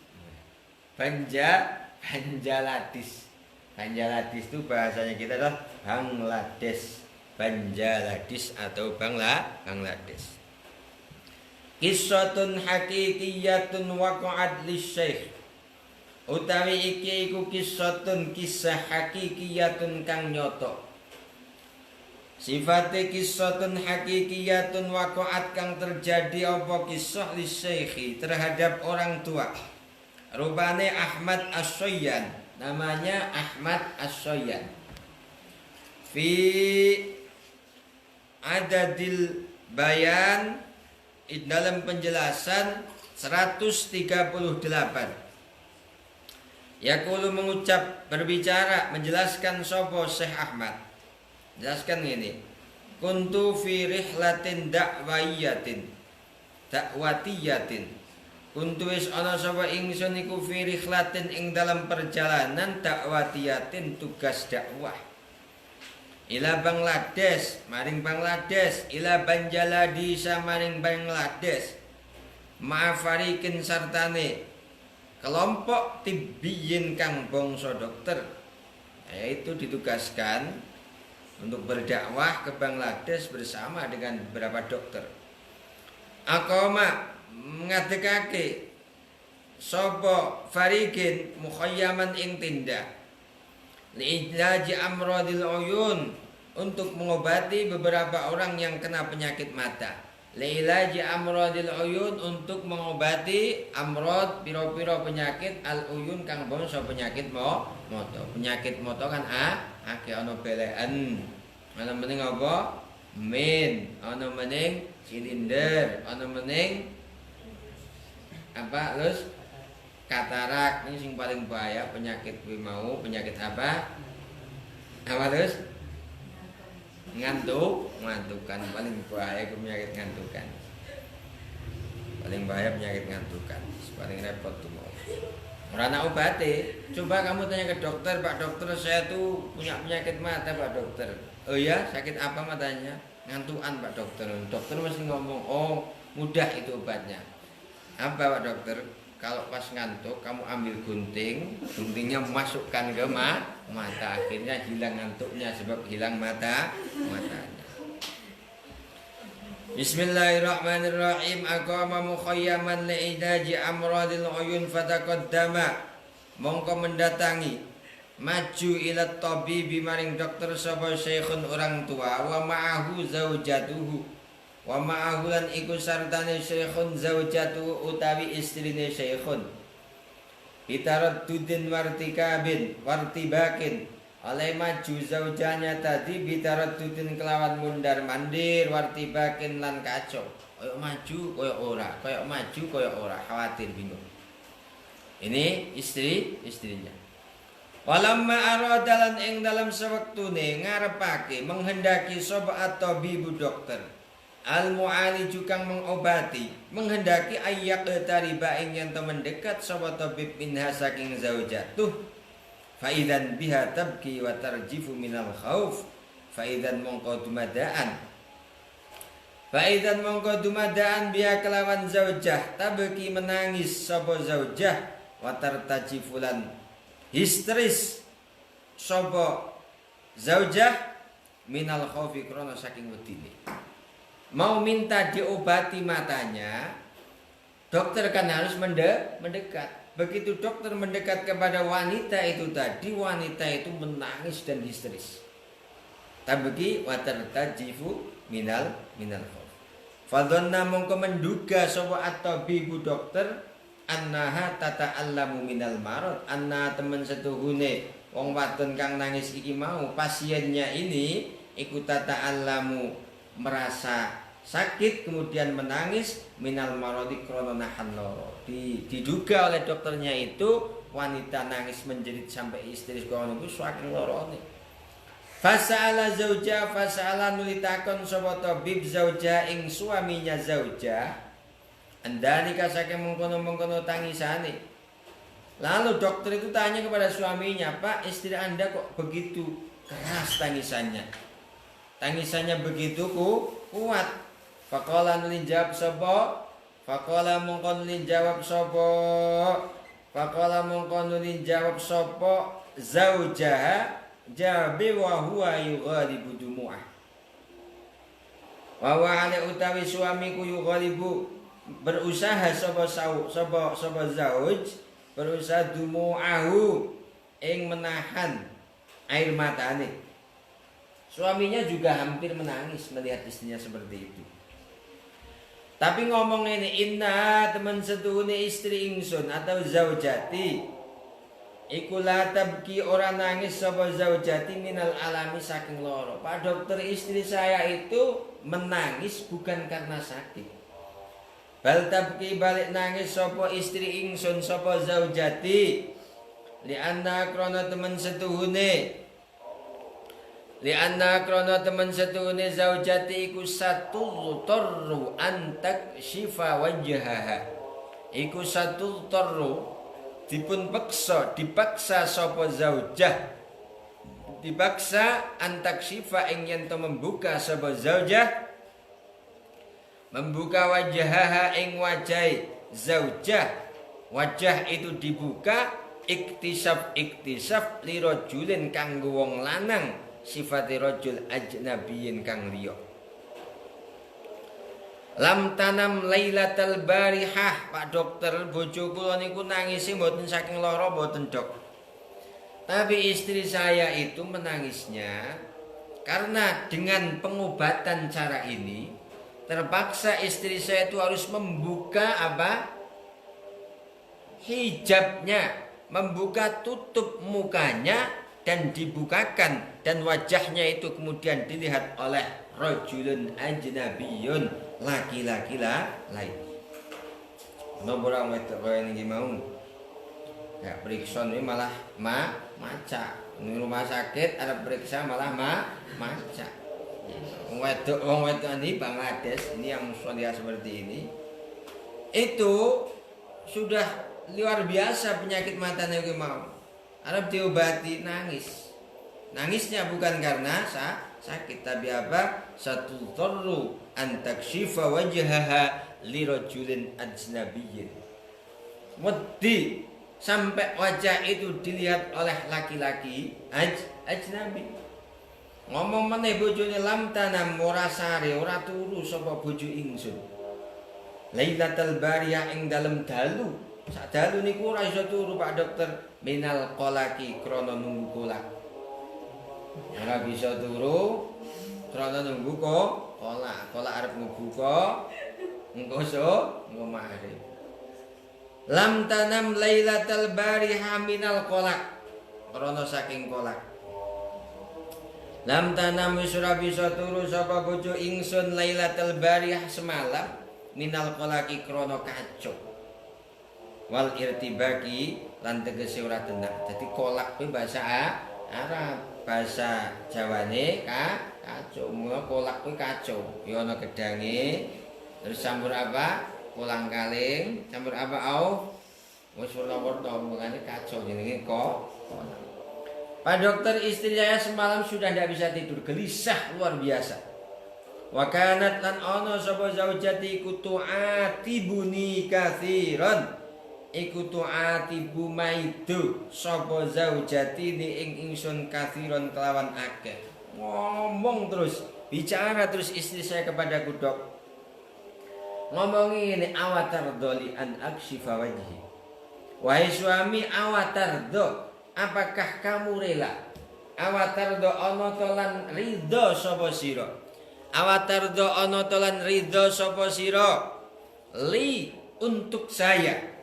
Speaker 1: Banjaladis. Banjaladis itu bahasanya kita adalah Bangladesh. Banjaladis atau Bangladesh. Qissatun hakikiyatun waqa'at lisyaikh. Utawi iki iku kisah hakikiyatun kang nyoto. Sifate qissatun hakikiyatun waqa'at kang terjadi apa kisah lisyaikhi terhadap orang tua. Rupane Ahmad As-Soyan, namanya Ahmad As-Soyan. Fi adadil bayan dalam penjelasan 138. Yaqulu mengucap, berbicara, menjelaskan sapa Syekh Ahmad. Jelaskan ini. Kuntu fi rihlatin dakwatiyatin. Kuntu wis ana sapa ingsun iku fi rihlatin ing dalam perjalanan dakwatiyatin tugas dakwah. Ila Bangladesh, maring Bangladesh, ila Banjaladis maring Bangladesh. Ma'afarikin sartane kelompok tibbiyin kang bangsa dokter, yaitu ditugaskan untuk berdakwah ke Bangladesh bersama dengan beberapa dokter. Aqama ngadekake sapa farikin mukhayyaman ing tinda li'idlaji amradil uyun, untuk mengobati beberapa orang yang kena penyakit mata. Li'idlaji amradil uyun, untuk mengobati amrad pira-pira penyakit al uyun kang bangsa penyakit mata. Penyakit mata kan akeh ana belekan. Ana meneng apa? Min, ana meneng silinder, ana meneng apa terus katarak. Ini sing paling bahaya penyakit kuwi mau. Penyakit apa? Apa terus? Ngantukan. Paling bahaya penyakit ngantukan. Paling bahaya penyakit ngantukan. Paling repot tuh mau. Ora ana obate. Coba kamu tanya ke dokter, Pak dokter, saya tuh punya penyakit mata, Pak dokter. Oh ya, sakit apa matanya? ngantukan Pak Dokter. Dokter mesti ngomong, oh mudah itu obatnya. Apa Pak Dokter? Kalau pas ngantuk kamu ambil guntingnya masukkan ke mata, akhirnya hilang ngantuknya sebab hilang matanya. Bismillahirrahmanirrahim. Aqama mukhayyaman li'idaji amradil uyun fataqaddama. Mongko mendatangi maju ila tabibi maring dokter sapa syekhun orang tua wa ma'ahu zaujatuhu. Wa ma'ahu lan iku sartane syekhun zaujatuhu utawi istrine syekhun. Bitaraddudin wartibakin oleh maju zaujanya tadi bitaraddudin kelawan mundar mandir wartibakin lan kacau. Koyok maju koyok ora, koyok maju koyok ora, khawatir bingung. Ini istrinya. Walamma aradalan ing dalam sewektune ngarepake menghendaki sapa at-tabibu dokter al mu'aliju kang mengobati menghendaki ayyak tariba ing yen mendekat sapa tabib minha saking zaujatuh faidan biha tabki wa tarjifu minal khauf faidan mongko dumadaan biha kelawan zaujah tabki menangis sapa zaujah wa tartajifulan histeris sapa zaujah minal khaufi krana saking wedine. Mau minta diobati matanya, dokter kan harus mendekat. Begitu dokter mendekat kepada wanita itu tadi, wanita itu menangis dan histeris. Tabki wa tartajifu minal khauf. Fadhanna mongko menduga sapa at-tabibu dokter annaha tata'allamu minal marad, anna temen setuhune wong wadon kang nangis iki mau pasiennya ini iku tata'allamu merasa sakit kemudian menangis minal maradi krana nahan loro. Diduga oleh dokternya itu wanita nangis menjerit sampai histeris kono iku saking lorone. Fasala zauja fasala nulitakon sapa tabib zauja ing suaminya zauja andalika saking mengkono-mengkono tangisane. Lalu dokter itu tanya kepada suaminya, "Pak, istri Anda kok begitu keras tangisannya? Tangisannya begitu kuat." Faqala nulin jawab sapa? Faqala mongko nulin jawab sapa? Zaujaha jabe wa huwa yughalibu dumu'ah. Wa ala utawi suamiku yughalibu berusaha sapa zauj berusaha dumu'ahu ing menahan air matane. Suaminya juga hampir menangis melihat istrinya seperti itu. Tapi ngomong ini, inna teman setuhune istri ingsun atau zaujati iku la tabki ora nangis sapa zaujati minal alami saking loro. Pak dokter, istri saya itu menangis bukan karena sakit. Bal tabki balik nangis sapa istri ingsun sapa zaujati li anna krana teman setuhune lianna krono teman setuhune zaujati iku satu torru antak syifa wajhaha. Iku satu torru dipaksa sapa zaujah, dipaksa antak syifa ing yen to membuka sapa zaujah, membuka wajhaha ing wajai zaujah. Wajah itu dibuka iktisaf lirajulin kanggo wong lanang sifati rajul ajnabiyin kang liya. Lam tanam lailatal barihah. Pak dokter, bojo kula niku nangisi mboten saking lara mboten dok. Tapi istri saya itu menangisnya karena dengan pengobatan cara ini terpaksa istri saya itu harus membuka hijabnya, membuka tutup mukanya dan dibukakan, dan wajahnya itu kemudian dilihat oleh rajulun ajnabiyun, laki-laki lain. Nomor orang wedok kaya niki mau. Ya periksa ini malah maca. Ini rumah sakit ada periksa malah maca. Wong wedok ini Bangladesh ini yang musolia seperti ini. Itu sudah luar biasa penyakit matanya iki mau. Arab diobati nangis. Nangisnya bukan karena sakit, tapi apa? Satu tarru antakshifa wajhaha lirajulin ajnabiyyin. Wedi sampai wajah itu dilihat oleh laki-laki ajnabi. Ngomong meneh bojone lam tanam ora sare ora turu sapa bojo ingsun. Lailatul bariyah ing dalem dalu. Sak dalu niku ora iso turu Pak Dokter minal kolaki krana nunggu kolak. Ora bisa turu krana nunggu kolak. Kolak arep ngebuka engko engko maghrib. Lam tanam lailatul bariyah minal kolak krana saking kolak. Lam tanam wis ora bisa turu sapa bojo ingsun lailatul bariyah semalam minal kolaki krana kacau. Wal irtibaki lan tegese ora tenang. Dadi kolak kuwi bahasa Arab, bahasa Jawane kacau. Mula kolak kuwi kacau. Ya ana gedange, terus campur apa? Kolang kaling, campur apa au? Wis werna-werna mengane kacau jenenge kolak. Pak Dokter, istri saya semalam sudah tidak bisa tidur, gelisah luar biasa. Wa kanat lan ana sapa zaujati iku tu'atibuni katsiran. Iku tu'atibu maidu sapa zaujati ni ing ingsun katsiran kelawan akeh. Ngomong terus, bicara terus istri saya kepadaku, Dok. Ngomongi ini awatar doli an akshifa wajhi. Wahai suami, awatar do, apakah kamu rela? Awatardo ana tolan ridho sapa sira? Awatardo ana tolan ridho sapa sira? Li untuk saya.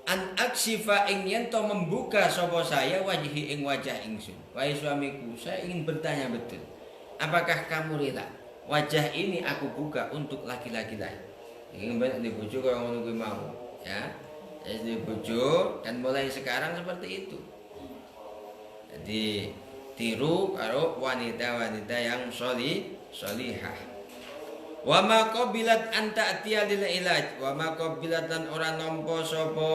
Speaker 1: An aksifa ing yen to membuka sapa saya wajhi ing wajah ingsun. Wahai suamiku, saya ingin bertanya betul. Apakah kamu rela wajah ini aku buka untuk laki-laki lain? Ingin banyak di bojo kaya ngono kuwi mau, ya. Di bojo dan mulai sekarang seperti itu. Jadi tiru karo wanita-wanita yang sholihah. Wa ma qabilat an ta'tiya lil ilaj, wa ma qabilat lan ora nampa sapa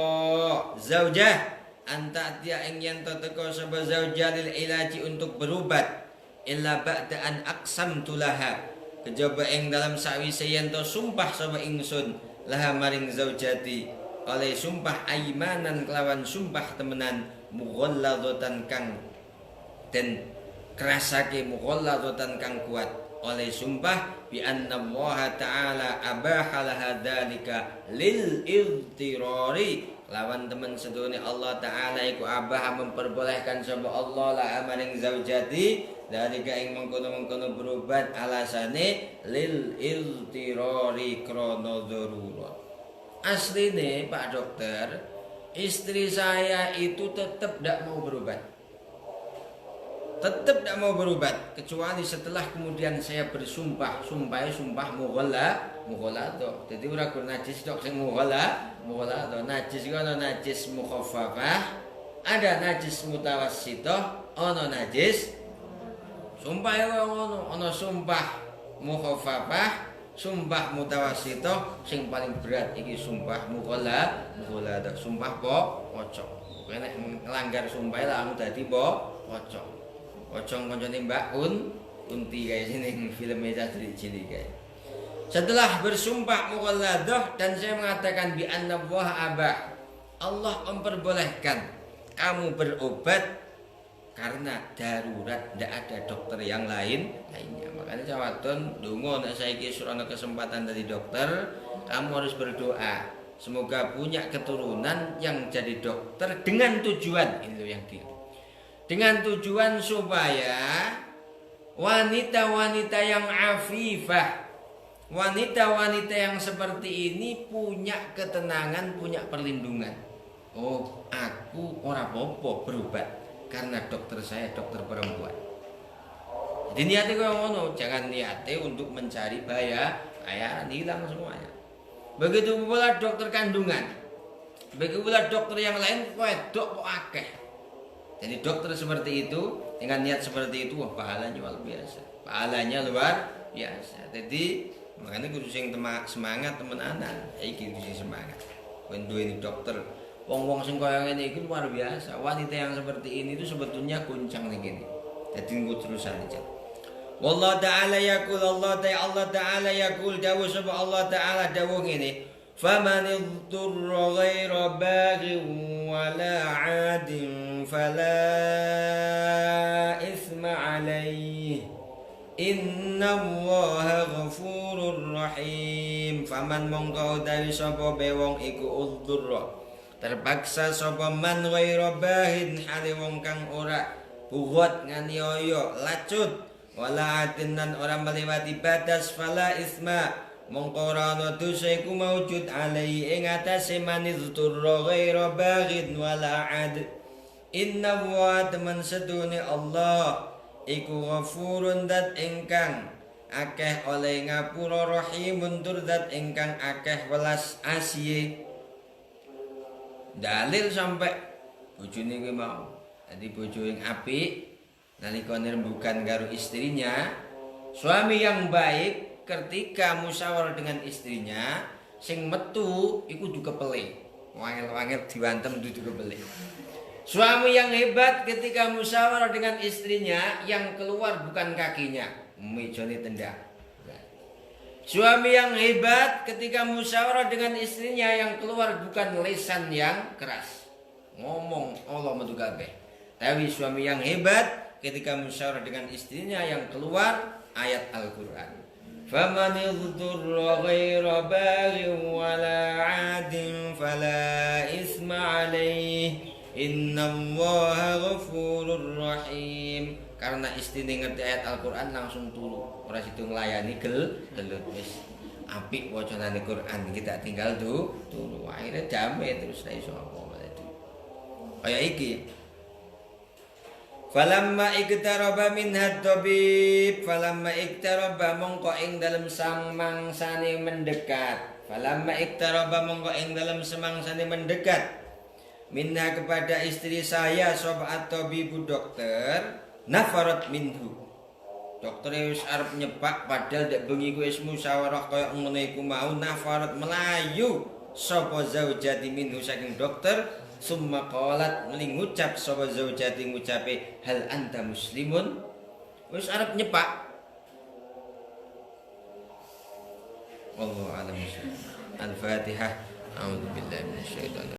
Speaker 1: zaujah an ta'tiya ing yen teka sapa zaujah lil ilaji untuk berobat illa ba'da an aqsamtu laha, kejaba ing dalam sawise yen to sumpah sapa ingsun laha maring zaujati oleh sumpah aimanan kelawan sumpah temenan mughalladzatan kang dan kerasake mughalladzatan kang kuat oleh sumpah bi anna Allah taala abaha laha dzalika lil idtirari lawan temen sedone Allah taala iku abah memperbolehkan sapa Allah la maring zaujati dzalika ing mengkono-mengkono berobat alasane lil idtirari krana darurat. Asline Pak Dokter, istri saya itu tetap tidak mau berobat. Tetap tidak mau berobat kecuali setelah kemudian saya bersumpah, sumpah mughalladha. Jadi ora kur najis tok sing mughalladha. Najis iku ana najis mukhaffafah, ada najis mutawassithah, ana najis sumpah ya ngono, ana sumpah mukhaffafah, sumpah mutawassithah, sing paling berat iki sumpah mughalladha. Sumpah pocong. Kowe nek nglanggar sumpah langsung dadi pocong. Pocong koncone Mbak Unti kayak sini filmnya cilik kayak. Setelah bersumpah mughalladhah dan saya mengatakan bi anna abah, Allah memperbolehkan kamu berobat karena darurat, tidak ada dokter yang lainnya. Makanya cawaton donga nek saiki surana kesempatan dari dokter, kamu harus berdoa semoga punya keturunan yang jadi dokter dengan tujuan ini yang dengan tujuan supaya wanita-wanita yang afifah, wanita-wanita yang seperti ini punya ketenangan, punya perlindungan. Oh, aku ora apa-apa berobat karena dokter saya dokter perempuan. Jadi niatnya kaya ngono, jangan niatnya untuk mencari bayaran, hilang semuanya. Begitu pula dokter kandungan, begitu pula dokter yang lain wedok kok akeh. Jadi dokter seperti itu dengan niat seperti itu, wah pahalanya luar biasa. Pahalanya luar biasa. Jadi makanya kudu sing semangat temenanan. Iki kudu sing semangat. Kowe duweni dokter, wong-wong sing kaya ngene iki luar biasa. Wanita yang seperti ini itu sebetulnya goncang ning kene. Jadi nggo terusan aja. Wallahu ta'ala yaqul Allah ta'ala yaqul dawuh sapa Allah ta'ala dawuh ngene. Faman idurra ghaira baghin wala 'adin fala isma 'alaihi. Innallaha ghafurur rahim. Faman mongko utawi sapa bewong iku udurra terpaksa sapa man ghaira baghin hale wong kang ora bugot nganiaya lacut wala atinan orang melewati batas fala isma mongko ora ana dosa iku maujud alai ing atase maniz turra ghaira baghin wala ad inna wa teman sedune Allah iku ghafurun dat ingkang akeh oleh ngapura rahimun tur dat ingkang akeh welas asiye. Dalil sampai bojone kuwi mau dadi bojo ing apik nalika rembugan karo istrinya, suami yang baik ketika musyawarah dengan istrinya, sing metu iku juga pele. Wangel-wangel diwantem dudu kepele. Suami yang hebat ketika musyawarah dengan istrinya, yang keluar bukan kakinya, mejane tendang. Suami yang hebat ketika musyawarah dengan istrinya, yang keluar bukan lisan yang keras. Ngomong Allah metu kabeh. Tapi suami yang hebat ketika musyawarah dengan istrinya, yang keluar ayat Al-Quran. Faman idurra ghaira baghin wala 'adin fala isma 'alaihi innallaha ghafurur rahim. Karena istri ngerti ayat Al-Quran langsung turu, ora situ nglayani gelut wis apik wacanane Quran kita tinggal turu. Akhirnya damai terus ra iso apa-apa itu. Kaya iki Falamma iktaraba minhat tabib falamma iktaraba mongko ing dalem samangsane mendekat falamma iktaraba mongko ing dalem samangsane mendekat minha kepada istri saya sapa at-tabibu dokter nafarat minhu dokter wis arep nyepak padahal dek bengi ku wis musyawarah kaya ngene iku mau nafarat melayu sapa zaujati minhu saking dokter. Summa qalat ngucap sapa zaujati ngucape hal anta muslimun wis arep nyepak. Wallahu a'lam. Al-Fatihah. A'udzu billahi minasyaitonir